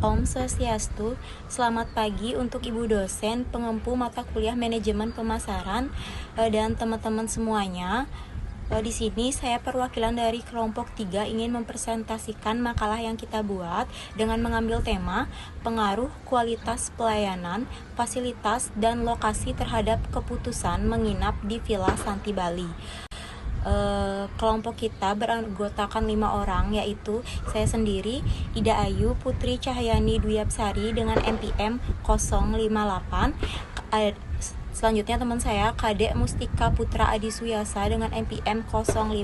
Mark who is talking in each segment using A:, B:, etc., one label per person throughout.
A: Om Swastiastu, selamat pagi untuk Ibu dosen, pengempu mata kuliah manajemen pemasaran, dan teman-teman semuanya. Di sini saya perwakilan dari kelompok 3 ingin mempresentasikan makalah yang kita buat dengan mengambil tema pengaruh kualitas pelayanan, fasilitas, dan lokasi terhadap keputusan menginap di Villa Santi Bali. Kelompok kita beranggotakan 5 orang, yaitu saya sendiri, Ida Ayu Putri Cahyani Dwi-Apsari dengan NPM 058. Selanjutnya teman saya Kadek Mustika Putra Adi Suyasa dengan NPM 056,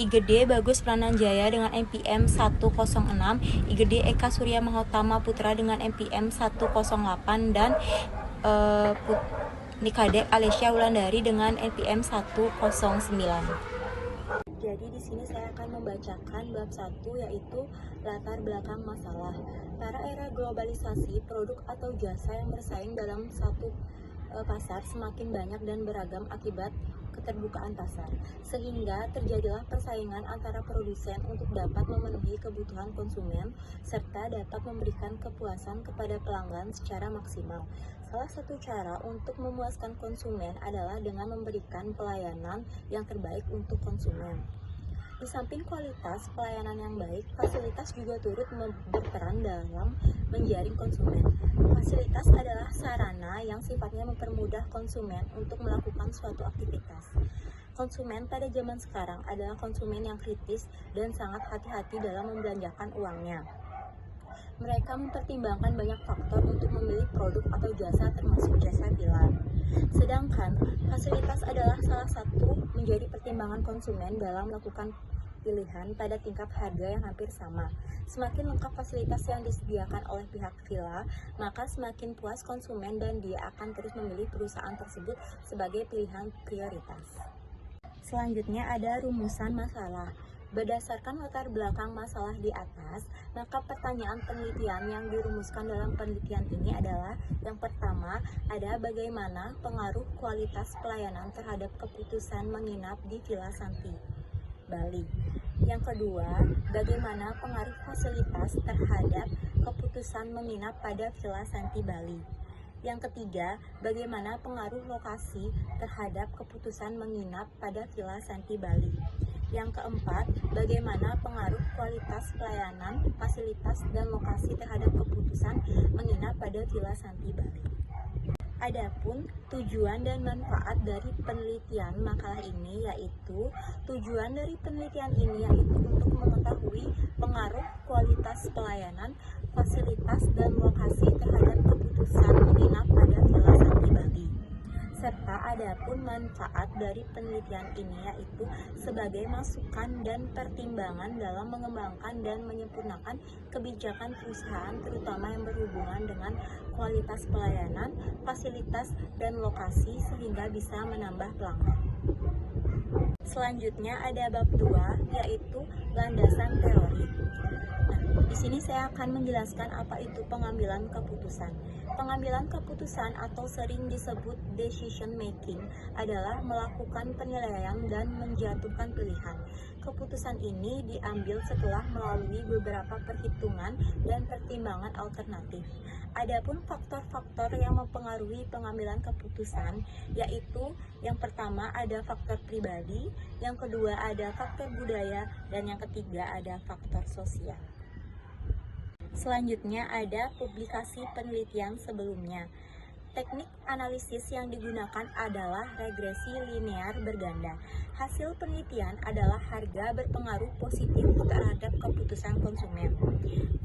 A: IGD Bagus Prananjaya dengan NPM 106, IGD Eka Surya Mahotama Putra dengan NPM 108, dan Kadek Alesya Wulandari dengan NPM 109. Jadi di sini saya akan membacakan bab 1, yaitu latar belakang masalah. Pada era globalisasi, produk atau jasa yang bersaing dalam satu pasar semakin banyak dan beragam akibat keterbukaan pasar, sehingga terjadilah persaingan antara produsen untuk dapat memenuhi kebutuhan konsumen serta dapat memberikan kepuasan kepada pelanggan secara maksimal. Salah satu cara untuk memuaskan konsumen adalah dengan memberikan pelayanan yang terbaik untuk konsumen. Di samping kualitas pelayanan yang baik, fasilitas juga turut berperan dalam menjaring konsumen. Fasilitas adalah sarana yang sifatnya mempermudah konsumen untuk melakukan suatu aktivitas. Konsumen pada zaman sekarang adalah konsumen yang kritis dan sangat hati-hati dalam membelanjakan uangnya. Mereka mempertimbangkan banyak faktor untuk memilih produk atau jasa, termasuk jasa villa. Sedangkan fasilitas adalah salah satu menjadi pertimbangan konsumen dalam melakukan pilihan pada tingkat harga yang hampir sama. Semakin lengkap fasilitas yang disediakan oleh pihak villa, maka semakin puas konsumen dan dia akan terus memilih perusahaan tersebut sebagai pilihan prioritas. Selanjutnya ada rumusan masalah. Berdasarkan latar belakang masalah di atas, maka pertanyaan penelitian yang dirumuskan dalam penelitian ini adalah: yang pertama, ada bagaimana pengaruh kualitas pelayanan terhadap keputusan menginap di Villa Santi Bali. Yang kedua, bagaimana pengaruh fasilitas terhadap keputusan menginap pada Villa Santi Bali. Yang ketiga, bagaimana pengaruh lokasi terhadap keputusan menginap pada Villa Santi Bali. Yang keempat, bagaimana pengaruh kualitas pelayanan, fasilitas, dan lokasi terhadap keputusan menginap pada Villa Santi Bali. Adapun tujuan dan manfaat dari penelitian makalah ini yaitu untuk mengetahui pengaruh kualitas pelayanan, fasilitas, dan lokasi terhadap keputusan menginap pada Villa Santi Bali. Serta adapun manfaat dari penelitian ini yaitu sebagai masukan dan pertimbangan dalam mengembangkan dan menyempurnakan kebijakan perusahaan, terutama yang berhubungan dengan kualitas pelayanan, fasilitas, dan lokasi, sehingga bisa menambah pelanggan. Selanjutnya ada bab 2, yaitu landasan teori. Di sini saya akan menjelaskan apa itu pengambilan keputusan. Pengambilan keputusan atau sering disebut decision making adalah melakukan penilaian dan menjatuhkan pilihan. Keputusan ini diambil setelah melalui beberapa perhitungan dan pertimbangan alternatif. Adapun faktor-faktor yang mempengaruhi pengambilan keputusan yaitu: yang pertama ada faktor pribadi, yang kedua ada faktor budaya, dan yang ketiga ada faktor sosial. Selanjutnya ada publikasi penelitian sebelumnya. Teknik analisis yang digunakan adalah regresi linear berganda. Hasil penelitian adalah harga berpengaruh positif terhadap keputusan konsumen.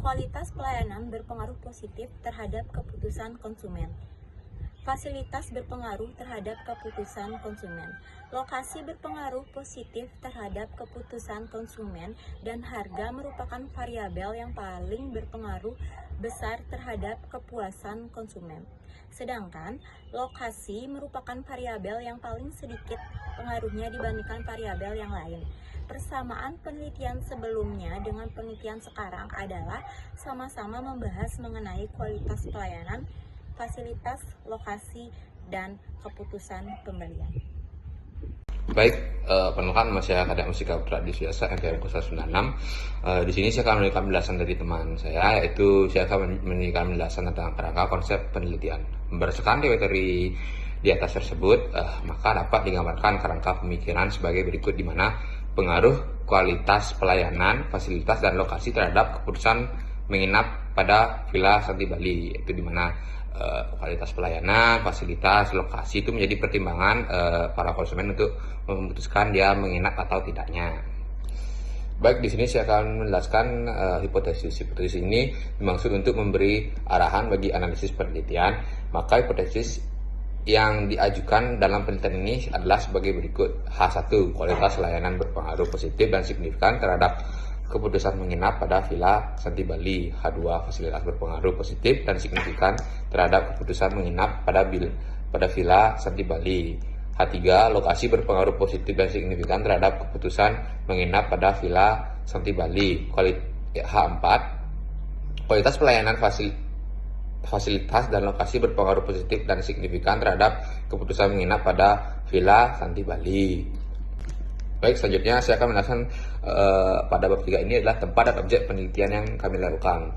A: Kualitas pelayanan berpengaruh positif terhadap keputusan konsumen. Fasilitas berpengaruh terhadap keputusan konsumen. Lokasi berpengaruh positif terhadap keputusan konsumen, dan harga merupakan variabel yang paling berpengaruh besar terhadap kepuasan konsumen. Sedangkan lokasi merupakan variabel yang paling sedikit pengaruhnya dibandingkan variabel yang lain. Persamaan penelitian sebelumnya dengan penelitian sekarang adalah sama-sama membahas mengenai kualitas pelayanan, fasilitas, lokasi, dan keputusan pembelian.
B: Baik, perkenalkan nama saya Kadek Musika Putra Diswiasa NPM 96. Di sini saya akan memberikan penjelasan dari teman saya, yaitu saya akan memberikan penjelasan tentang kerangka konsep penelitian. Berdasarkan teori di atas tersebut, maka dapat digambarkan kerangka pemikiran sebagai berikut, di mana pengaruh kualitas pelayanan, fasilitas, dan lokasi terhadap keputusan menginap pada Villa Santi Bali, yaitu di mana kualitas pelayanan, fasilitas, lokasi itu menjadi pertimbangan para konsumen untuk memutuskan dia menginap atau tidaknya. Baik, di sini saya akan menjelaskan hipotesis. Hipotesis ini dimaksud untuk memberi arahan bagi analisis penelitian. Maka hipotesis yang diajukan dalam penelitian ini adalah sebagai berikut. H1, kualitas layanan berpengaruh positif dan signifikan terhadap keputusan menginap pada Villa Santi Bali. H2, fasilitas berpengaruh positif dan signifikan terhadap keputusan menginap pada Villa Santi Bali. H3, lokasi berpengaruh positif dan signifikan terhadap keputusan menginap pada Villa Santi Bali. H4, kualitas pelayanan fasilitas dan lokasi berpengaruh positif dan signifikan terhadap keputusan menginap pada Villa Santi Bali. Baik, selanjutnya saya akan menjelaskan pada bab 3 ini adalah tempat dan objek penelitian yang kami lakukan,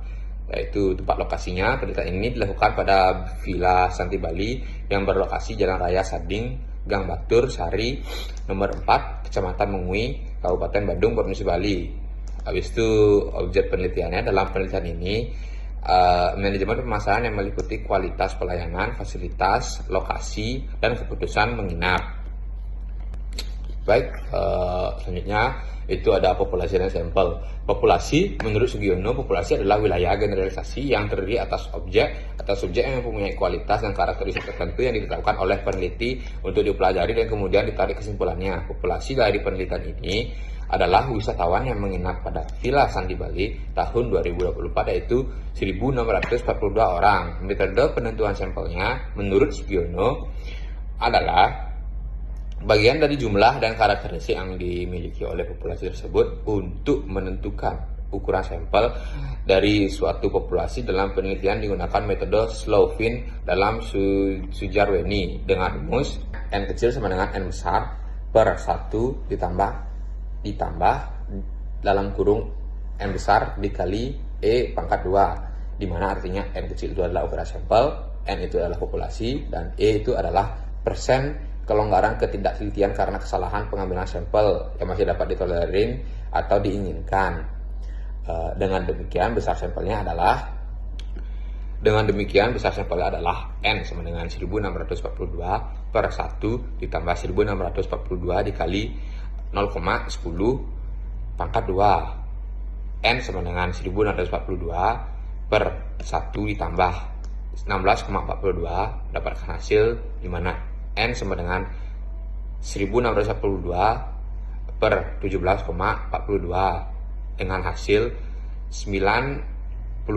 B: yaitu tempat lokasinya. Penelitian ini dilakukan pada Villa Santi Bali yang berlokasi Jalan Raya Sading, Gang Batur, Sari, nomor 4, Kecamatan Mengui, Kabupaten Badung, Provinsi Bali. Habis itu objek penelitiannya dalam penelitian ini manajemen permasalahan yang meliputi kualitas pelayanan, fasilitas, lokasi, dan keputusan menginap. Baik, selanjutnya itu ada populasi dan sampel. Populasi, menurut Sugiono, populasi adalah wilayah generalisasi yang terdiri atas objek atau subjek yang mempunyai kualitas dan karakteristik tertentu yang ditetapkan oleh peneliti untuk dipelajari dan kemudian ditarik kesimpulannya. Populasi dari penelitian ini adalah wisatawan yang menginap pada Villa Santi Bali tahun 2024, yaitu 1.642 orang. Metode penentuan sampelnya menurut Sugiono adalah bagian dari jumlah dan karakteristik yang dimiliki oleh populasi tersebut untuk menentukan ukuran sampel dari suatu populasi. Dalam penelitian digunakan metode Slovin dalam Sujarweni dengan rumus N kecil sama dengan N besar per 1 ditambah dalam kurung N besar dikali E pangkat 2, di mana artinya N kecil itu adalah ukuran sampel, N itu adalah populasi, dan E itu adalah persen kelonggaran ketidaktelitian karena kesalahan pengambilan sampel yang masih dapat ditolerir atau diinginkan. Dengan demikian besar sampelnya adalah N sama dengan 1642 per 1 ditambah 1642 dikali 0,10 pangkat 2. N sama dengan 1642 per 1 ditambah 16,42 dapatkan hasil di mana N sama dengan 1642 per 17,42 dengan hasil 94,26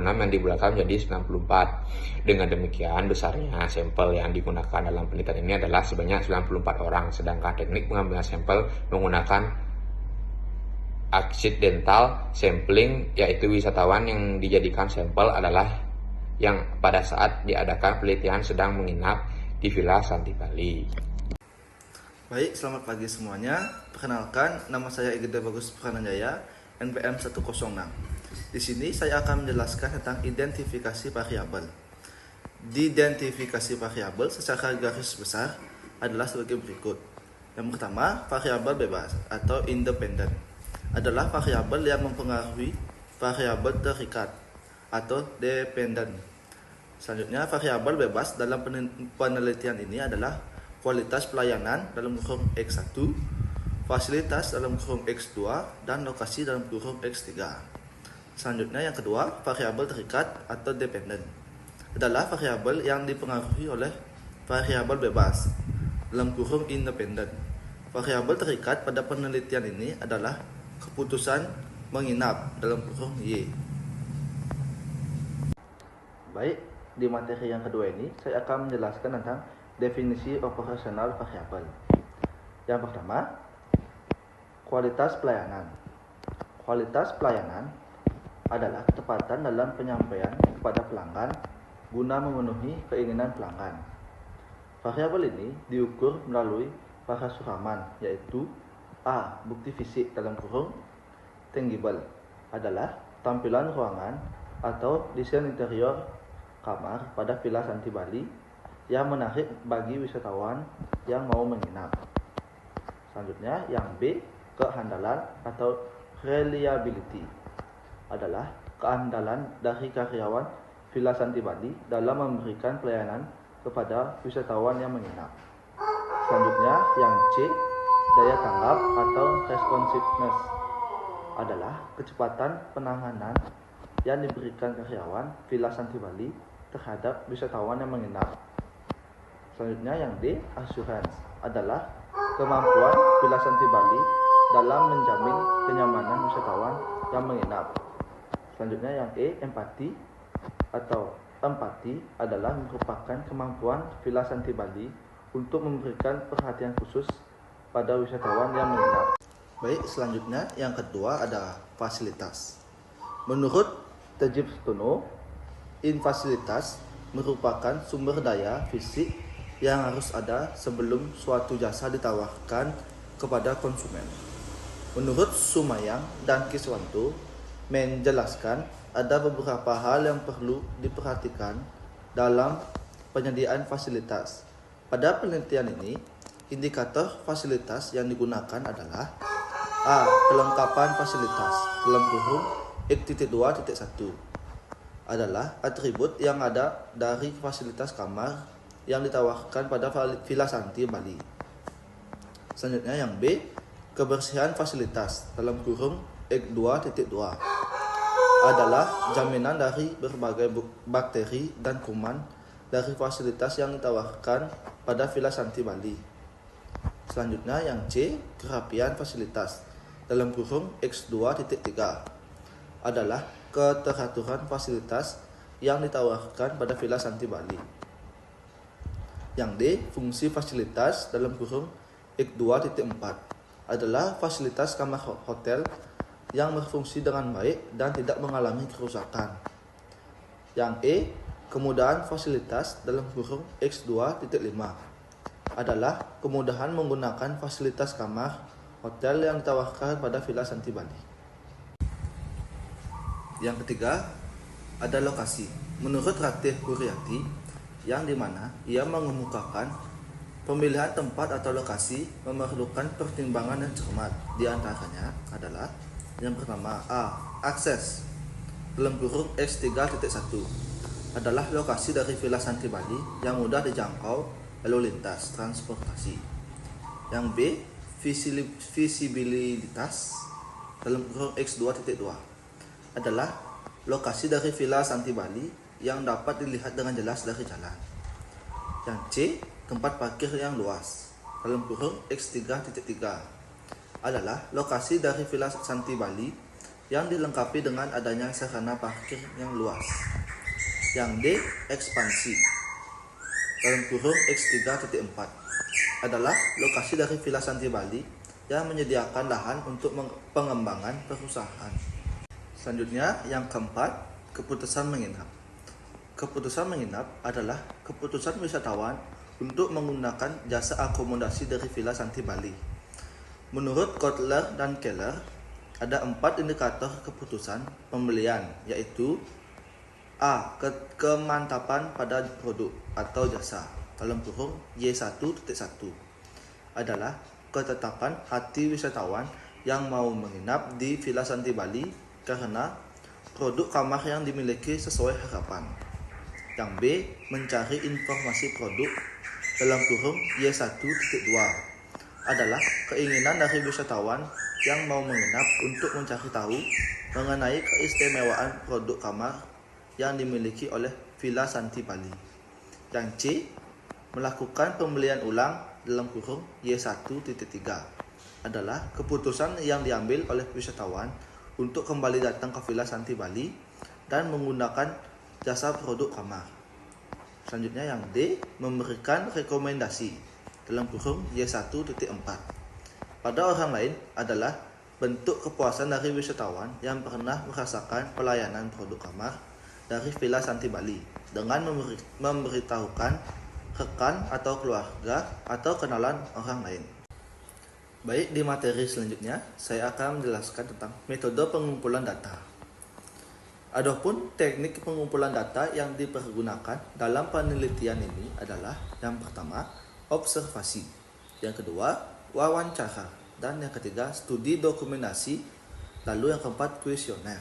B: yang dibulatkan menjadi 94. Dengan demikian besarnya sampel yang digunakan dalam penelitian ini adalah sebanyak 94 orang, sedangkan teknik pengambilan sampel menggunakan accidental sampling, yaitu wisatawan yang dijadikan sampel adalah yang pada saat diadakan penelitian sedang menginap di Villa Santi Bali.
C: Baik, selamat pagi semuanya. Perkenalkan, nama saya Igede Bagus Prananjaya, NPM 106. Di sini saya akan menjelaskan tentang identifikasi variabel. Identifikasi variabel secara garis besar adalah sebagai berikut. Yang pertama, variabel bebas atau independen adalah variabel yang mempengaruhi variabel terikat atau dependen. Selanjutnya, variabel bebas dalam penelitian ini adalah kualitas pelayanan dalam kurung X1, fasilitas dalam kurung X2, dan lokasi dalam kurung X3. Selanjutnya, yang kedua, variabel terikat atau dependen adalah variabel yang dipengaruhi oleh variabel bebas dalam kurung independen. Variabel terikat pada penelitian ini adalah keputusan menginap dalam kurung Y. Baik, di materi yang kedua ini saya akan menjelaskan tentang definisi operasional variabel. Yang pertama, kualitas pelayanan. Kualitas pelayanan adalah ketepatan dalam penyampaian kepada pelanggan guna memenuhi keinginan pelanggan. Variabel ini diukur melalui para suraman, yaitu A. Bukti fisik dalam kurung tangible adalah tampilan ruangan atau desain interior kamar pada Villa Santi Bali yang menarik bagi wisatawan yang mau menginap. Selanjutnya yang B, kehandalan atau reliability adalah keandalan dari karyawan Villa Santi Bali dalam memberikan pelayanan kepada wisatawan yang menginap. Selanjutnya yang C, daya tanggap atau responsiveness adalah kecepatan penanganan yang diberikan karyawan Villa Santi Bali terhadap wisatawan yang menginap. Selanjutnya yang D, assurance adalah kemampuan Villa Santi Bali dalam menjamin kenyamanan wisatawan yang menginap. Selanjutnya yang E, empati atau empati adalah merupakan kemampuan Villa Santi Bali untuk memberikan perhatian khusus pada wisatawan yang menginap. Baik, selanjutnya yang kedua ada fasilitas. Menurut Tajib Stono, fasilitas merupakan sumber daya fisik yang harus ada sebelum suatu jasa ditawarkan kepada konsumen. Menurut Sumayang dan Kiswanto menjelaskan ada beberapa hal yang perlu diperhatikan dalam penyediaan fasilitas. Pada penelitian ini, indikator fasilitas yang digunakan adalah A. Kelengkapan fasilitas dalam kurung X.2.1 adalah atribut yang ada dari fasilitas kamar yang ditawarkan pada Villa Santi Bali. Selanjutnya yang B, kebersihan fasilitas dalam kurung X2.2 adalah jaminan dari berbagai bakteri dan kuman dari fasilitas yang ditawarkan pada Villa Santi Bali. Selanjutnya yang C, kerapian fasilitas dalam kurung X2.3 adalah keteraturan fasilitas yang ditawarkan pada Villa Santi Bali. Yang D, fungsi fasilitas dalam kurung X2.4 adalah fasilitas kamar hotel yang berfungsi dengan baik dan tidak mengalami kerusakan. Yang E, kemudahan fasilitas dalam kurung X2.5 adalah kemudahan menggunakan fasilitas kamar hotel yang ditawarkan pada Villa Santi Bali. Yang ketiga ada lokasi. Menurut Ratih Kuryati, yang dimana ia mengemukakan pemilihan tempat atau lokasi memerlukan pertimbangan yang cermat. Di antaranya adalah yang pertama A. Akses dalam kurung X3.1 adalah lokasi dari Villa Santi Bali yang mudah dijangkau lalu lintas transportasi. Yang B, visibilitas dalam kurung X2.2 adalah lokasi dari Villa Santi Bali yang dapat dilihat dengan jelas dari jalan. Yang C, tempat parkir yang luas dalam kurung X3.3 adalah lokasi dari Villa Santi Bali yang dilengkapi dengan adanya sarana parkir yang luas. Yang D, ekspansi dalam kurung X3.4 adalah lokasi dari Villa Santi Bali yang menyediakan lahan untuk pengembangan perusahaan. Selanjutnya yang keempat, keputusan menginap. Keputusan menginap adalah keputusan wisatawan untuk menggunakan jasa akomodasi dari Villa Santi Bali. Menurut Kotler dan Keller, ada 4 indikator keputusan pembelian, yaitu A. Kemantapan pada produk atau jasa dalam kurung Y1.1 adalah ketetapan hati wisatawan yang mau menginap di Villa Santi Bali karena produk kamar yang dimiliki sesuai harapan. Yang B. Mencari informasi produk dalam kurung Y1.2 adalah keinginan dari wisatawan yang mau menginap untuk mencari tahu mengenai keistimewaan produk kamar yang dimiliki oleh Villa Santi Bali. Yang C. Melakukan pembelian ulang dalam kurung Y1.3 adalah keputusan yang diambil oleh wisatawan untuk kembali datang ke Villa Santi Bali dan menggunakan jasa produk kamar. Selanjutnya yang D. Memberikan rekomendasi dalam kurung Y1.4 pada orang lain adalah bentuk kepuasan dari wisatawan yang pernah merasakan pelayanan produk kamar dari Villa Santi Bali dengan memberitahukan rekan atau keluarga atau kenalan orang lain. Baik, di materi selanjutnya, saya akan menjelaskan tentang metode pengumpulan data. Adapun teknik pengumpulan data yang dipergunakan dalam penelitian ini adalah yang pertama, observasi, yang kedua, wawancara, dan yang ketiga, studi dokumentasi, lalu yang keempat, kuesioner.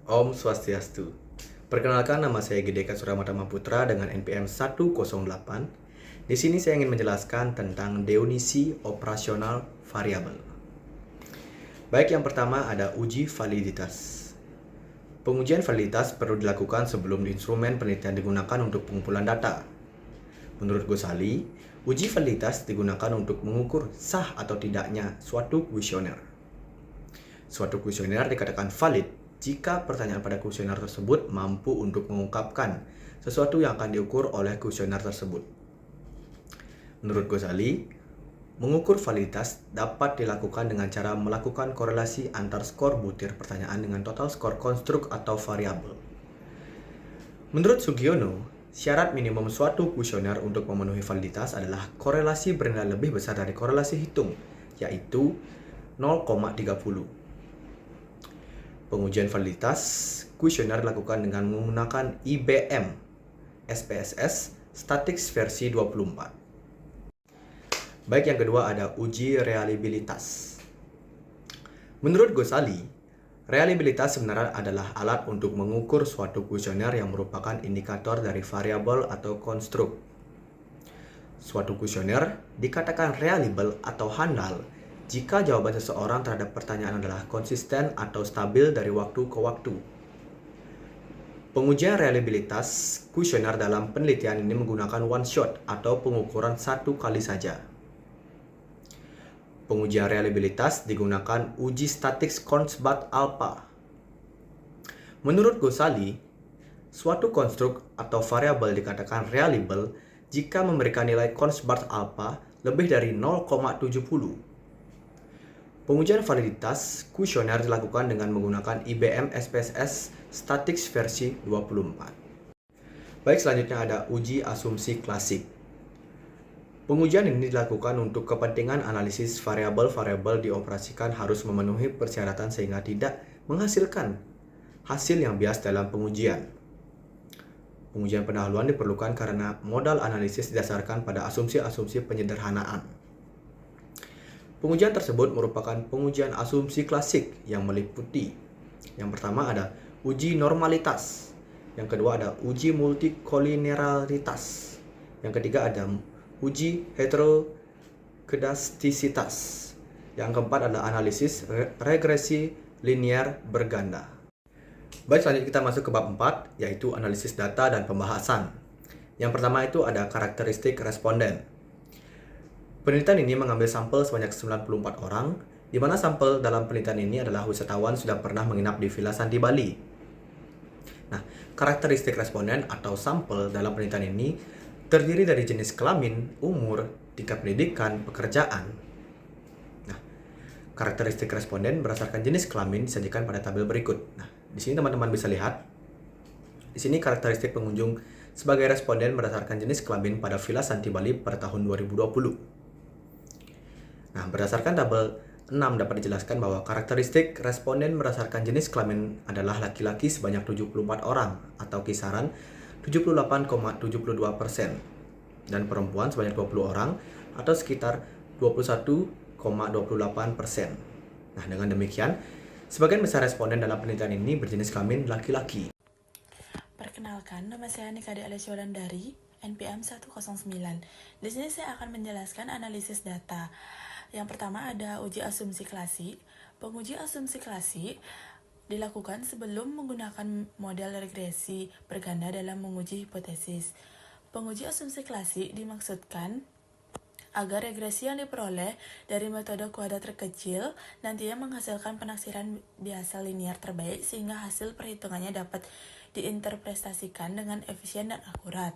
D: Om Swastiastu. Perkenalkan, nama saya Gideka Suramatama Putra dengan NPM 108. Di sini saya ingin menjelaskan tentang definisi operasional variabel. Baik, yang pertama ada uji validitas. Pengujian validitas perlu dilakukan sebelum instrumen penelitian digunakan untuk pengumpulan data. Menurut Ghazali, uji validitas digunakan untuk mengukur sah atau tidaknya suatu kuesioner. Suatu kuesioner dikatakan valid jika pertanyaan pada kuesioner tersebut mampu untuk mengungkapkan sesuatu yang akan diukur oleh kuesioner tersebut. Menurut Ghazali, mengukur validitas dapat dilakukan dengan cara melakukan korelasi antar skor butir pertanyaan dengan total skor konstruk atau variabel. Menurut Sugiono, syarat minimum suatu kuesioner untuk memenuhi validitas adalah korelasi bernilai lebih besar dari korelasi hitung, yaitu 0,30. Pengujian validitas kuesioner dilakukan dengan menggunakan IBM SPSS Statistics versi 24. Baik, yang kedua ada uji reliabilitas. Menurut Ghazali, reliabilitas sebenarnya adalah alat untuk mengukur suatu kuesioner yang merupakan indikator dari variabel atau konstruk. Suatu kuesioner dikatakan reliable atau handal jika jawaban seseorang terhadap pertanyaan adalah konsisten atau stabil dari waktu ke waktu. Pengujian reliabilitas kuesioner dalam penelitian ini menggunakan one shot atau pengukuran satu kali saja. Pengujian reliabilitas digunakan uji statik Kornblad alpha. Menurut Ghazali, suatu konstruk atau variabel dikatakan reliable jika memberikan nilai Kornblad alpha lebih dari 0,70. Pengujian validitas kuesioner dilakukan dengan menggunakan IBM SPSS Statistics versi 24. Baik, selanjutnya ada uji asumsi klasik. Pengujian ini dilakukan untuk kepentingan analisis variabel-variabel dioperasikan harus memenuhi persyaratan sehingga tidak menghasilkan hasil yang bias dalam pengujian. Pengujian pendahuluan diperlukan karena modal analisis didasarkan pada asumsi-asumsi penyederhanaan. Pengujian tersebut merupakan pengujian asumsi klasik yang meliputi: yang pertama ada uji normalitas, yang kedua ada uji multikolinearitas, yang ketiga ada uji heterokedastisitas, yang keempat adalah analisis regresi linear berganda. Baik, selanjutnya kita masuk ke bab 4, yaitu analisis data dan pembahasan. Yang pertama itu ada karakteristik responden. Penelitian ini mengambil sampel sebanyak 94 orang, di mana sampel dalam penelitian ini adalah wisatawan sudah pernah menginap di Villa Santi Bali. Nah, karakteristik responden atau sampel dalam penelitian ini terdiri dari jenis kelamin, umur, tingkat pendidikan, pekerjaan. Nah, karakteristik responden berdasarkan jenis kelamin disajikan pada tabel berikut. Nah, di sini teman-teman bisa lihat. Di sini karakteristik pengunjung sebagai responden berdasarkan jenis kelamin pada Villa Santi Bali pada tahun 2020. Nah, berdasarkan tabel 6 dapat dijelaskan bahwa karakteristik responden berdasarkan jenis kelamin adalah laki-laki sebanyak 74 orang atau kisaran 78,72% dan perempuan sebanyak 20 orang atau sekitar 21,28%. Nah, dengan demikian, sebagian besar responden dalam penelitian ini berjenis kelamin laki-laki.
E: Perkenalkan, nama saya Nikade Alessia Wulandari, NPM 109. Di sini saya akan menjelaskan analisis data. Yang pertama ada uji asumsi klasik. Penguji asumsi klasik dilakukan sebelum menggunakan model regresi berganda dalam menguji hipotesis. Penguji asumsi klasik dimaksudkan agar regresi yang diperoleh dari metode kuadrat terkecil nantinya menghasilkan penaksiran biasa linear terbaik sehingga hasil perhitungannya dapat diinterpretasikan dengan efisien dan akurat.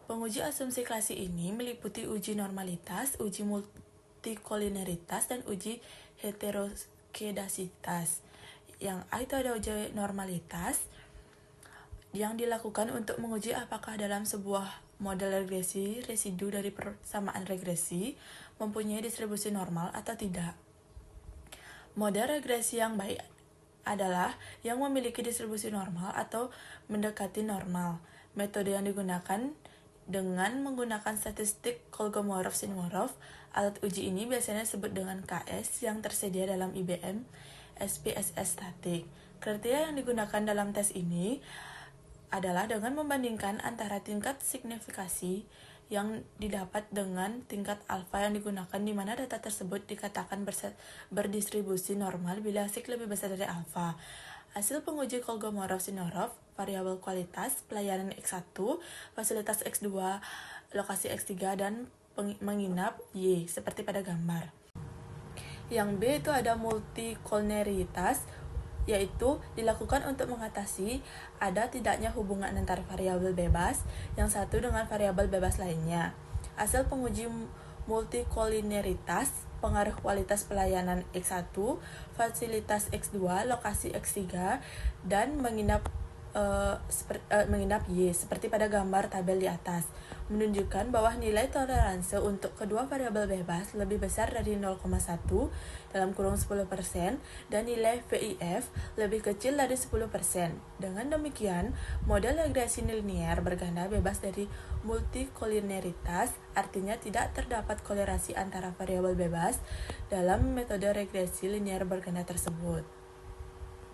E: Penguji asumsi klasik ini meliputi uji normalitas, uji multikolinearitas, dan uji heterokedasitas. Yang A itu ada uji normalitas yang dilakukan untuk menguji apakah dalam sebuah model regresi residu dari persamaan regresi mempunyai distribusi normal atau tidak. Model regresi yang baik adalah yang memiliki distribusi normal atau mendekati normal. Metode yang digunakan dengan menggunakan statistik Kolmogorov-Smirnov. Alat uji ini biasanya disebut dengan KS yang tersedia dalam IBM SPSS statik. Kriteria yang digunakan dalam tes ini adalah dengan membandingkan antara tingkat signifikasi yang didapat dengan tingkat alfa yang digunakan, di mana data tersebut dikatakan berdistribusi normal bila sig lebih besar dari alfa. Hasil penguji Kolmogorov-Smirnov, variabel kualitas, pelayanan X1, fasilitas X2, lokasi X3, dan menginap Y, seperti pada gambar. Yang B itu ada multikolneritas, yaitu dilakukan untuk mengatasi ada tidaknya hubungan antara variabel bebas yang satu dengan variabel bebas lainnya. Hasil penguji multikolneritas, pengaruh kualitas pelayanan X1, fasilitas X2, lokasi X3, dan menginap Y, seperti pada gambar tabel di atas, menunjukkan bahwa nilai toleransi untuk kedua variabel bebas lebih besar dari 0,1 dalam kurung 10% dan nilai VIF lebih kecil dari 10%. Dengan demikian, model regresi linear berganda bebas dari multikolneritas, artinya tidak terdapat kolerasi antara variabel bebas dalam metode regresi linear berganda tersebut.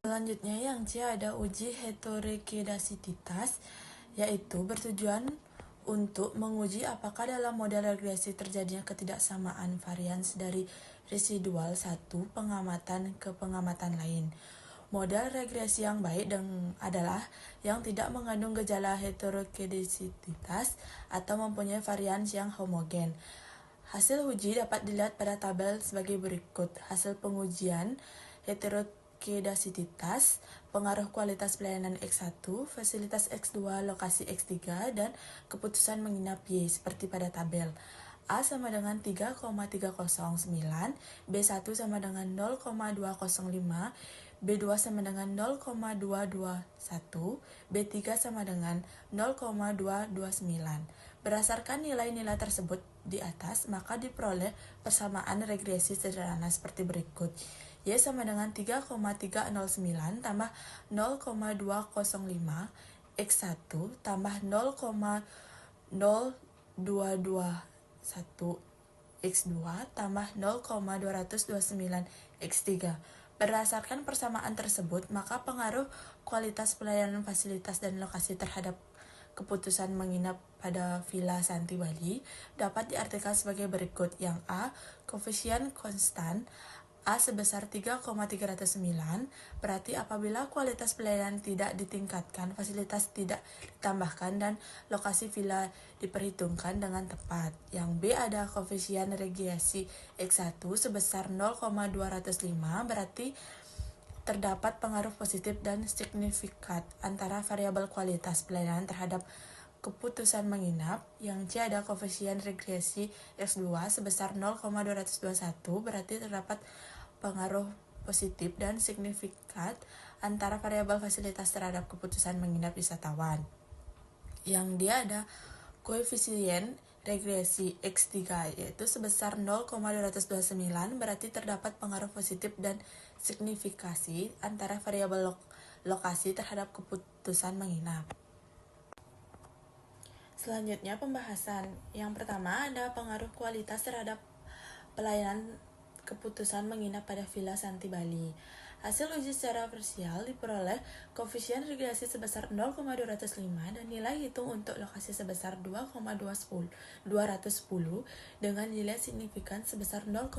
E: Selanjutnya yang C ada uji heterokedasitas, yaitu bertujuan untuk menguji apakah dalam model regresi terjadinya ketidaksamaan varians dari residual satu pengamatan ke pengamatan lain. Model regresi yang baik adalah yang tidak mengandung gejala heterokedasitas atau mempunyai varians yang homogen. Hasil uji dapat dilihat pada tabel sebagai berikut. Hasil pengujian heterokedasitas, pengaruh kualitas pelayanan X1, fasilitas X2, lokasi X3, dan keputusan menginap Y, seperti pada tabel. A sama dengan 3,309, B1 sama dengan 0,205, B2 sama dengan 0,221, B3 sama dengan 0,229. Berdasarkan nilai-nilai tersebut di atas, maka diperoleh persamaan regresi sederhana seperti berikut. Y sama dengan 3,309 tambah 0,205, X1 tambah 0,0221, X2 tambah 0,229, X3. Berdasarkan persamaan tersebut, maka pengaruh kualitas pelayanan fasilitas dan lokasi terhadap keputusan menginap pada Villa Santi Bali dapat diartikan sebagai berikut. Yang A, koefisien konstan A sebesar 3,309, berarti apabila kualitas pelayanan tidak ditingkatkan, fasilitas tidak ditambahkan, dan lokasi villa diperhitungkan dengan tepat. Yang B ada koefisien regresi X1 sebesar 0,205, berarti terdapat pengaruh positif dan signifikan antara variabel kualitas pelayanan terhadap keputusan menginap. Yang C ada koefisien regresi X2 sebesar 0,221, berarti terdapat pengaruh positif dan signifikan antara variabel fasilitas terhadap keputusan menginap wisatawan. Yang D ada koefisien regresi X3, yaitu sebesar 0,229, berarti terdapat pengaruh positif dan signifikasi antara variabel lokasi terhadap keputusan menginap. Selanjutnya pembahasan. Yang pertama ada pengaruh kualitas terhadap pelayanan keputusan menginap pada Villa Santi Bali. Hasil uji secara parsial diperoleh koefisien regresi sebesar 0,205 dan nilai hitung untuk lokasi sebesar 2,210 dengan nilai signifikan sebesar 0,030.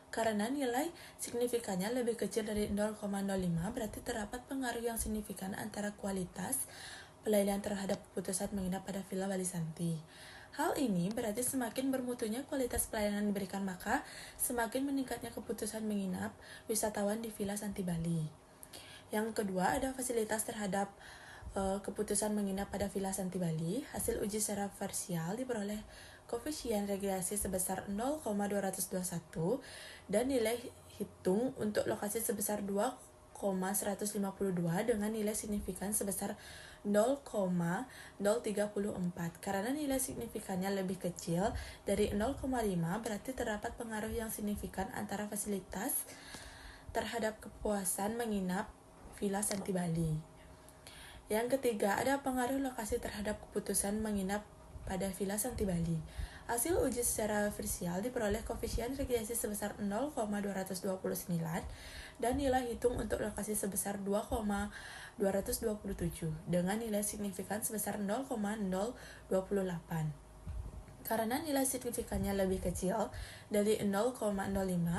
E: Karena nilai signifikannya lebih kecil dari 0,05, berarti terdapat pengaruh yang signifikan antara kualitas pelayanan terhadap keputusan menginap pada Villa Bali Santi. Hal ini berarti semakin bermutunya kualitas pelayanan diberikan, maka semakin meningkatnya keputusan menginap wisatawan di Villa Santi Bali. Yang kedua ada fasilitas terhadap keputusan menginap pada Villa Santi Bali. Hasil uji secara parsial diperoleh koefisien regresi sebesar 0,221 dan nilai hitung untuk lokasi sebesar 2,210 dengan nilai signifikan sebesar 0,034. Karena nilai signifikannya lebih kecil dari 0,5, berarti terdapat pengaruh yang signifikan antara fasilitas terhadap kepuasan menginap Villa Santi Bali. Yang ketiga, ada pengaruh lokasi terhadap keputusan menginap pada Villa Santi Bali. Hasil uji secara parsial diperoleh koefisien regresi sebesar 0,229 dan nilai hitung untuk lokasi sebesar 2,227 dengan nilai signifikan sebesar 0,028. Karena nilai signifikannya lebih kecil dari 0,05,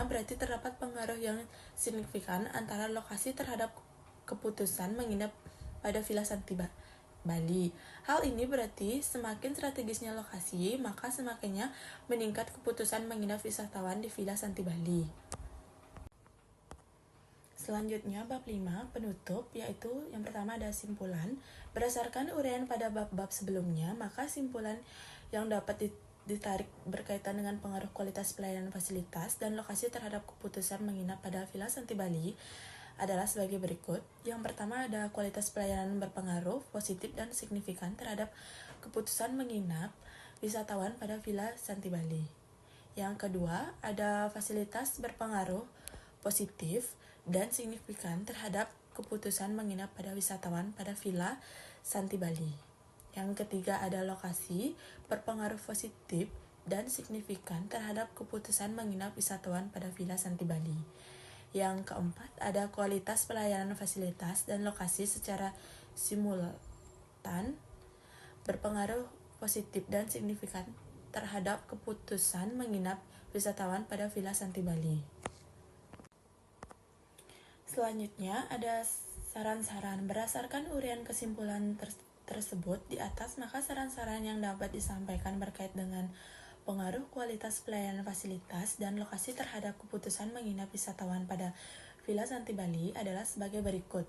E: berarti terdapat pengaruh yang signifikan antara lokasi terhadap keputusan menginap pada Villa Santi Bali. Hal ini berarti semakin strategisnya lokasi, maka semakinnya meningkat keputusan menginap wisatawan di Villa Santi Bali. Selanjutnya bab 5 penutup, yaitu yang pertama ada simpulan. Berdasarkan uraian pada bab-bab sebelumnya, maka simpulan yang dapat ditarik berkaitan dengan pengaruh kualitas pelayanan fasilitas dan lokasi terhadap keputusan menginap pada Villa Santi Bali adalah sebagai berikut. Yang pertama ada kualitas pelayanan berpengaruh positif dan signifikan terhadap keputusan menginap wisatawan pada Villa Santi Bali. Yang kedua ada fasilitas berpengaruh positif dan signifikan terhadap keputusan menginap pada wisatawan pada Villa Santi Bali. Yang ketiga ada lokasi berpengaruh positif dan signifikan terhadap keputusan menginap wisatawan pada Villa Santi Bali. Yang keempat, ada kualitas pelayanan fasilitas dan lokasi secara simultan berpengaruh positif dan signifikan terhadap keputusan menginap wisatawan pada Villa Santi Bali. Selanjutnya, ada saran-saran. Berdasarkan uraian kesimpulan tersebut di atas, maka saran-saran yang dapat disampaikan berkait dengan pengaruh kualitas pelayanan fasilitas dan lokasi terhadap keputusan menginap wisatawan pada Villa Santi Bali adalah sebagai berikut.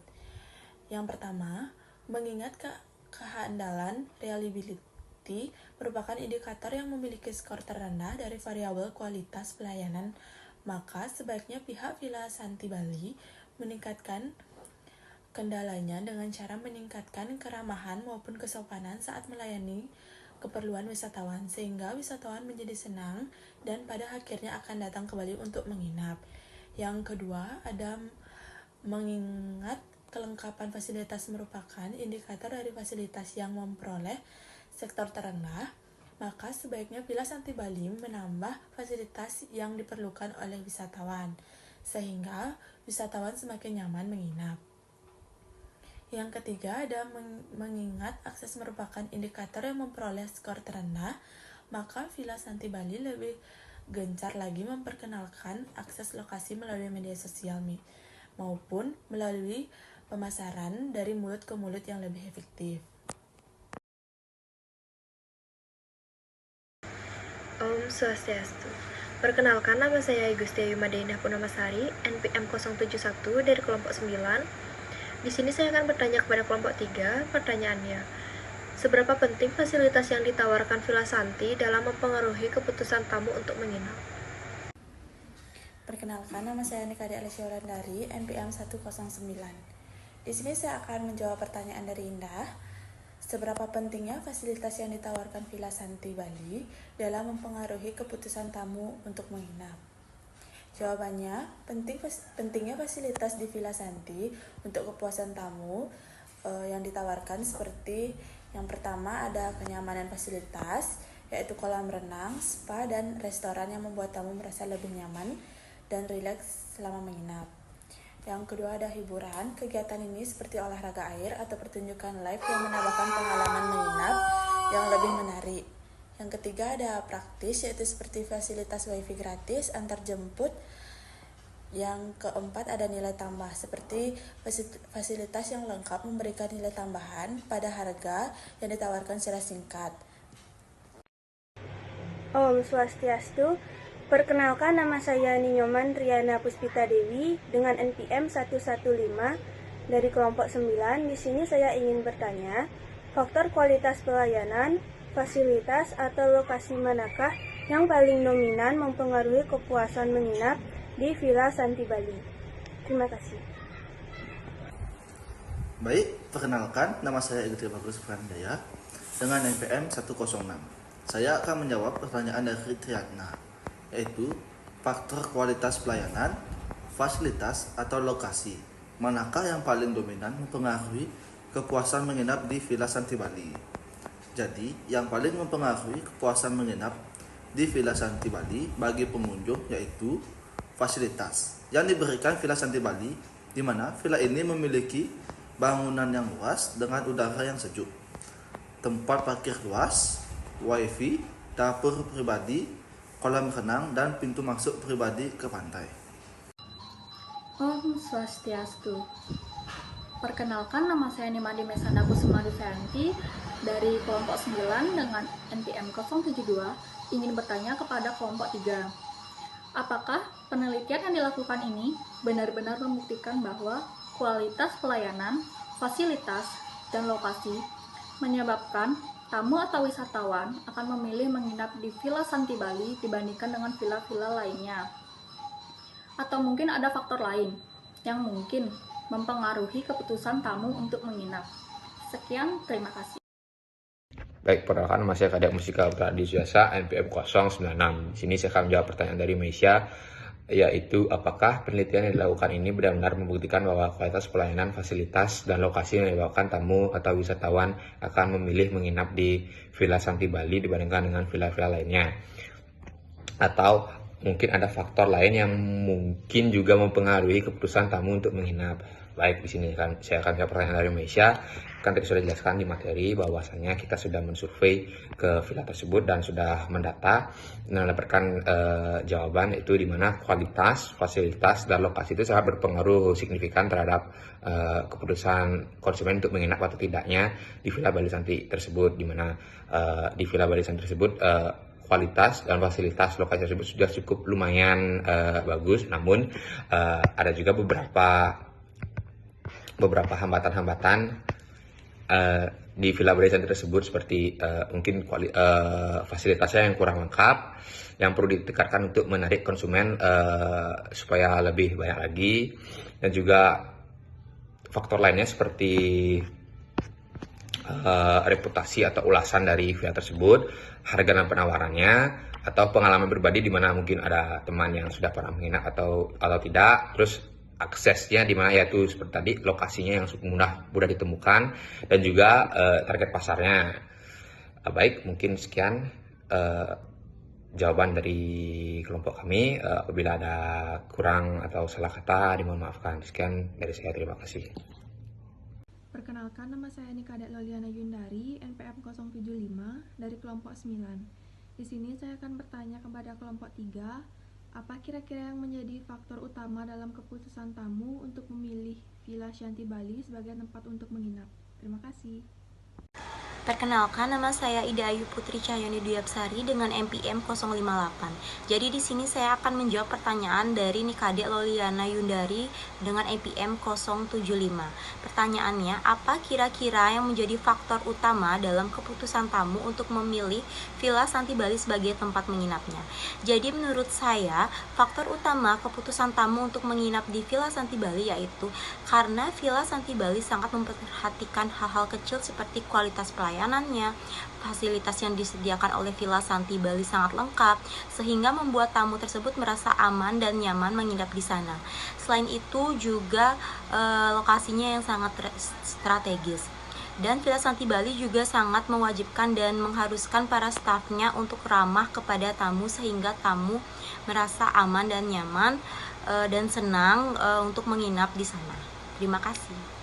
E: Yang pertama, mengingat kehandalan reliability merupakan indikator yang memiliki skor terendah dari variabel kualitas pelayanan, maka sebaiknya pihak Villa Santi Bali meningkatkan kendalanya dengan cara meningkatkan keramahan maupun kesopanan saat melayani keperluan wisatawan, sehingga wisatawan menjadi senang dan pada akhirnya akan datang kembali untuk menginap. Yang kedua, ada mengingat kelengkapan fasilitas merupakan indikator dari fasilitas yang memperoleh sektor terendah, maka sebaiknya Villa Santi Bali menambah fasilitas yang diperlukan oleh wisatawan, sehingga wisatawan semakin nyaman menginap. Yang ketiga, ada mengingat akses merupakan indikator yang memperoleh skor terendah, maka Villa Santi Bali lebih gencar lagi memperkenalkan akses lokasi melalui media sosial maupun melalui pemasaran dari mulut ke mulut yang lebih efektif.
F: Om Swastiastu. Perkenalkan, nama saya Gusti Madinah Punamasari, NPM 071 dari kelompok 9. Di sini saya akan bertanya kepada kelompok 3. Pertanyaannya, seberapa penting fasilitas yang ditawarkan Villa Santi dalam mempengaruhi keputusan tamu untuk menginap?
E: Perkenalkan, nama saya Nika Alessia Wulandari, NPM 109. Di sini saya akan menjawab pertanyaan dari Indah. Seberapa pentingnya fasilitas yang ditawarkan Villa Santi Bali dalam mempengaruhi keputusan tamu untuk menginap? Jawabannya, pentingnya fasilitas di Villa Santi untuk kepuasan tamu yang ditawarkan seperti yang pertama ada kenyamanan fasilitas, yaitu kolam renang, spa, dan restoran yang membuat tamu merasa lebih nyaman dan rileks selama menginap. Yang kedua ada hiburan, kegiatan ini seperti olahraga air atau pertunjukan live yang menambahkan pengalaman menginap yang lebih menarik. Yang ketiga ada praktis, yaitu seperti fasilitas wifi gratis, antar jemput. Yang keempat ada nilai tambah, seperti fasilitas yang lengkap memberikan nilai tambahan pada harga yang ditawarkan secara singkat.
G: Om Swastiastu. Perkenalkan, nama saya Ninyoman Riana Puspita Dewi dengan NPM 115 dari kelompok 9. Di sini saya ingin bertanya, faktor kualitas pelayanan, fasilitas atau lokasi manakah yang paling dominan mempengaruhi kepuasan menginap di Villa Santi Bali? Terima kasih.
C: Baik, perkenalkan, nama saya Igede Bagus Prandaya dengan NPM 106. Saya akan menjawab pertanyaan dari Triatna, yaitu faktor kualitas pelayanan, fasilitas, atau lokasi. Manakah yang paling dominan mempengaruhi kepuasan menginap di Villa Santi Bali? Jadi, yang paling mempengaruhi kepuasan menginap di Villa Santi Bali bagi pengunjung yaitu fasilitas yang diberikan Villa Santi Bali, di mana villa ini memiliki bangunan yang luas dengan udara yang sejuk, tempat parkir luas, wifi, dapur pribadi, kolam renang, dan pintu masuk pribadi ke pantai.
H: Om Swastiastu. Perkenalkan, nama saya Nimadi Mesana Kusuma Duvianti dari kelompok 9 dengan NPM 072 ingin bertanya kepada kelompok 3. Apakah penelitian yang dilakukan ini benar-benar membuktikan bahwa kualitas pelayanan, fasilitas, dan lokasi menyebabkan tamu atau wisatawan akan memilih menginap di Villa Santi Bali dibandingkan dengan villa-villa lainnya? Atau mungkin ada faktor lain yang mungkin mempengaruhi keputusan tamu untuk menginap? Sekian, terima kasih.
B: Baik, perkenalkan nama saya Kadek Musika Pradisuasa NPM 096. Di sini saya akan menjawab pertanyaan dari Meisha, yaitu apakah penelitian yang dilakukan ini benar-benar membuktikan bahwa kualitas pelayanan, fasilitas, dan lokasi yang menyebabkan tamu atau wisatawan akan memilih menginap di Villa Santi Bali dibandingkan dengan villa-villa lainnya? Atau mungkin ada faktor lain yang mungkin juga mempengaruhi keputusan tamu untuk menginap? Baik, di sini saya akan jawab pertanyaan dari Meisha. Kan tadi sudah dijelaskan di materi bahwasanya kita sudah mensurvei ke villa tersebut dan sudah mendata dan mendapatkan jawaban itu di mana kualitas, fasilitas, dan lokasi itu sangat berpengaruh signifikan terhadap keputusan konsumen untuk menginap atau tidaknya di Villa Bali Santi tersebut, di mana di Villa Bali Santi tersebut kualitas dan fasilitas lokasi tersebut sudah cukup lumayan bagus, namun ada juga beberapa hambatan-hambatan di Villa Bali Santi tersebut, seperti mungkin fasilitasnya yang kurang lengkap, yang perlu ditingkatkan untuk menarik konsumen supaya lebih banyak lagi, dan juga faktor lainnya seperti reputasi atau ulasan dari villa tersebut, harga dan penawarannya, atau pengalaman pribadi di mana mungkin ada teman yang sudah pernah menginap atau tidak, terus aksesnya di mana, yaitu seperti tadi lokasinya yang mudah ditemukan, dan juga target pasarnya. Baik, mungkin sekian jawaban dari kelompok kami. Apabila ada kurang atau salah kata dimohon maafkan. Sekian dari saya, terima kasih.
I: Perkenalkan, nama saya Nikadek Loliana Yundari, NPM 075 dari kelompok 9. Di sini saya akan bertanya kepada kelompok 3, apa kira-kira yang menjadi faktor utama dalam keputusan tamu untuk memilih Villa Santi Bali sebagai tempat untuk menginap? Terima kasih.
A: Perkenalkan, nama saya Ida Ayu Putri Cahyani Duyapsari dengan NPM 058. Jadi di sini saya akan menjawab pertanyaan dari Nikadek Loliana Yundari dengan NPM 075. Pertanyaannya, apa kira-kira yang menjadi faktor utama dalam keputusan tamu untuk memilih Villa Santi Bali sebagai tempat menginapnya? Jadi menurut saya, faktor utama keputusan tamu untuk menginap di Villa Santi Bali yaitu karena Villa Santi Bali sangat memperhatikan hal-hal kecil seperti kualitas pelayanannya, fasilitas yang disediakan oleh Villa Santi Bali sangat lengkap, sehingga membuat tamu tersebut merasa aman dan nyaman menginap di sana. Selain itu juga lokasinya yang sangat strategis. Dan Villa Santi Bali juga sangat mewajibkan dan mengharuskan para stafnya untuk ramah kepada tamu, sehingga tamu merasa aman dan nyaman dan senang untuk menginap di sana. Terima kasih.